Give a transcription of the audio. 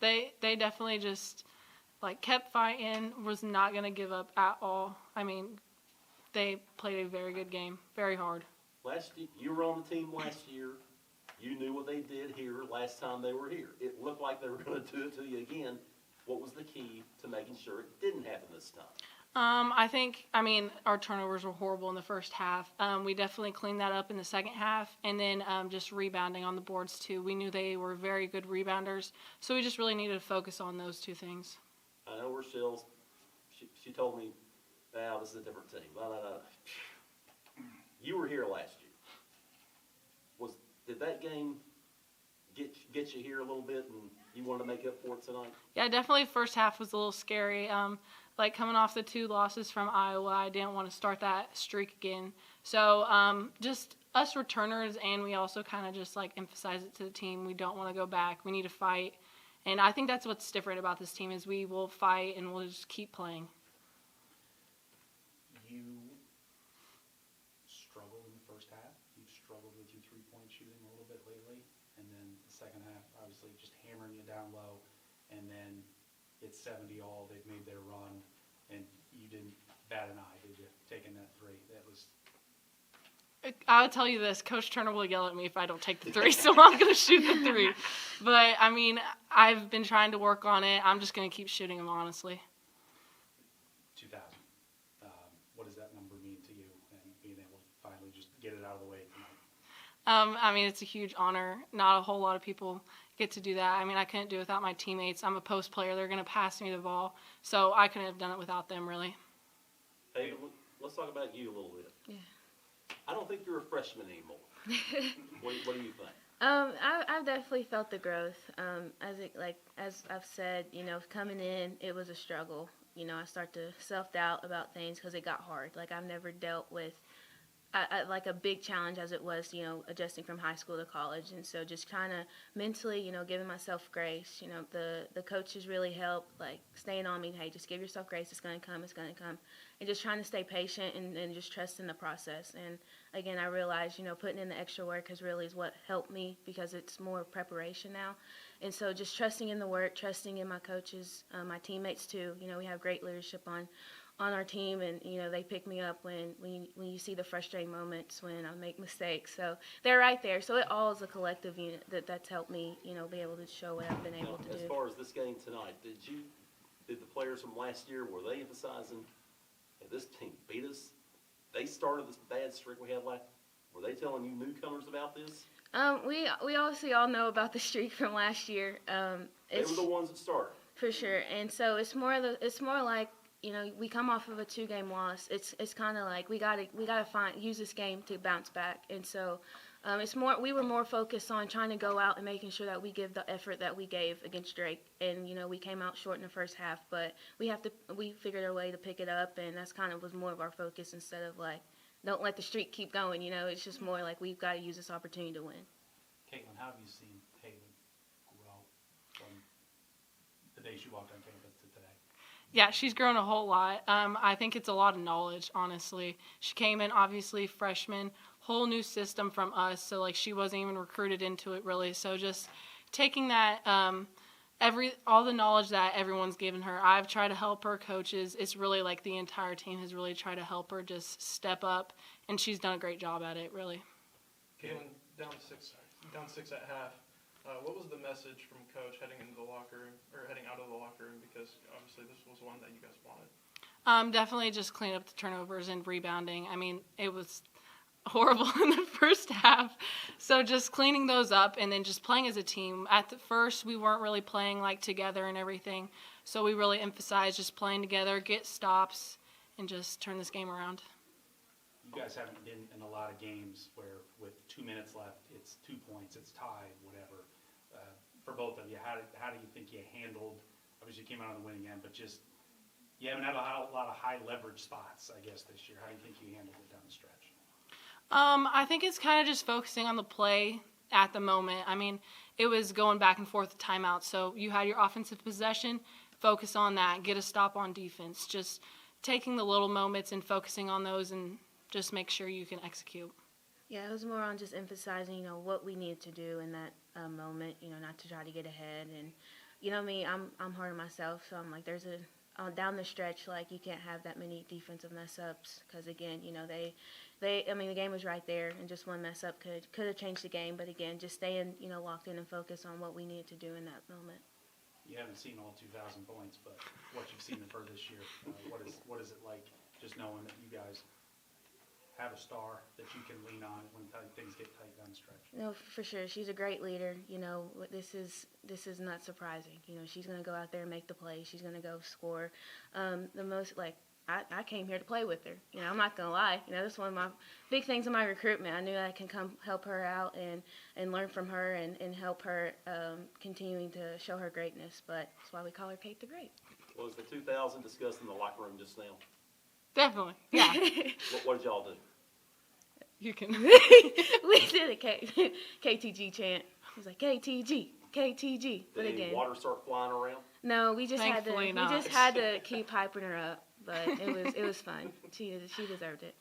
They definitely just kept fighting, was not going to give up at all. I mean, they played a very good game, very hard. Last year, you were on the team last year. You knew what they did here last time they were here. It looked like they were going to do it to you again. What was the key to making sure it didn't happen this time? I mean, our turnovers were horrible in the first half. We definitely cleaned that up in the second half, and then just rebounding on the boards too. We knew they were very good rebounders, so we just really needed to focus on those two things. I know Rochelle's, she told me, this is a different team. You were here last year. Did that game get you here a little bit, and you wanted to make up for it tonight? Yeah, definitely. First half was a little scary. Coming off the 2 losses from Iowa, I didn't want to start that streak again. So just us returners, and we also kind of just emphasize it to the team. We don't want to go back. We need to fight, and I think that's what's different about this team is we will fight and we'll just keep playing. You struggled in the first half. You've struggled with your three-point shooting a little bit lately, and then the second half, obviously, just hammering you down low, and then it's 70 all. They've made their run, and you didn't bat an eye, did you? Taking that 3, that was. I'll tell you this: Coach Turner will yell at me if I don't take the 3, so I'm going to shoot the 3. But I mean, I've been trying to work on it. I'm just going to keep shooting them, honestly. 2,000. What does that number mean to you, and being able to finally just get it out of the way tonight? I mean, it's a huge honor. Not a whole lot of people get to do that. I mean, I couldn't do it without my teammates. I'm a post player. They're going to pass me the ball, so I couldn't have done it without them, really. Hey, let's talk about you a little bit. Yeah. I don't think you're a freshman anymore. What do you think? I've definitely felt the growth. As I've said, coming in, it was a struggle. I start to self-doubt about things because it got hard. I've never dealt with a big challenge as it was, adjusting from high school to college. And so just kind of mentally, giving myself grace. The coaches really help, staying on me. Hey, just give yourself grace. It's going to come. It's going to come. And just trying to stay patient and just trust in the process. And, again, I realized, putting in the extra work is what helped me because it's more preparation now. And so just trusting in the work, trusting in my coaches, my teammates too. We have great leadership on our team, and they pick me up when you see the frustrating moments when I make mistakes. So they're right there. So it all is a collective unit that's helped me, be able to show what I've been able to do. As far as this game tonight, did the players from last year, were they emphasizing, hey, this team beat us? They started this bad streak we had last. Were they telling you newcomers about this? We obviously all know about the streak from last year. They were the ones that started. For sure, and so it's more like. We come off of a 2-game loss. It's kind of like we gotta use this game to bounce back, and so we were more focused on trying to go out and making sure that we give the effort that we gave against Drake, and we came out short in the first half, but we figured our way to pick it up, and that's kind of was more of our focus instead of don't let the streak keep going. It's just more like we've got to use this opportunity to win. Katelyn, how have you seen Katelyn grow from the day she walked on campus to today? Yeah, she's grown a whole lot. I think it's a lot of knowledge, honestly. She came in, obviously, freshman, whole new system from us, so, she wasn't even recruited into it, really. So just taking that, all the knowledge that everyone's given her, I've tried to help her, coaches. It's really, the entire team has really tried to help her just step up, and she's done a great job at it, really. Katelyn, down 6 at half. What was the message from Coach heading into the locker room, or heading out of the locker room? Because obviously this was one that you guys wanted. Definitely just clean up the turnovers and rebounding. I mean, it was horrible in the first half. So just cleaning those up and then just playing as a team. At the first, we weren't really playing together and everything. So we really emphasized just playing together, get stops, and just turn this game around. You guys haven't been in a lot of games where with 2 minutes left, it's 2 points, it's tied, whatever. For both of you, how do you think you handled, obviously you came out on the winning end, but just you haven't had a lot of high leverage spots, I guess, this year. How do you think you handled it down the stretch? I think it's kind of just focusing on the play at the moment. I mean, it was going back and forth with timeouts. So you had your offensive possession, focus on that, get a stop on defense. Just taking the little moments and focusing on those and just make sure you can execute. Yeah, it was more on just emphasizing, what we needed to do in that moment, not to try to get ahead. And you know me, I'm hard on myself, so I'm like, there's a down the stretch, like you can't have that many defensive mess ups because again, you know I mean the game was right there, and just one mess up could have changed the game. But again, just staying locked in and focused on what we needed to do in that moment. You haven't seen all 2,000 points, but what you've seen for this year, what is it like just knowing that you guys have a star that you can lean on when things get tight down the stretch? No, for sure. She's a great leader. This is not surprising. She's going to go out there and make the play. She's going to go score. I came here to play with her. I'm not going to lie. This is one of my big things in my recruitment. I knew I can come help her out and learn from her and help her continuing to show her greatness. But that's why we call her Kate the Great. Was the 2,000 discussed in the locker room just now? Definitely. Yeah. What did y'all do? You can. We did a KTG chant. It was like KTG, KTG. But Did again, any water start flying around? no, we Thankfully we not. just had to keep hyping her up. But it was fun. She deserved it.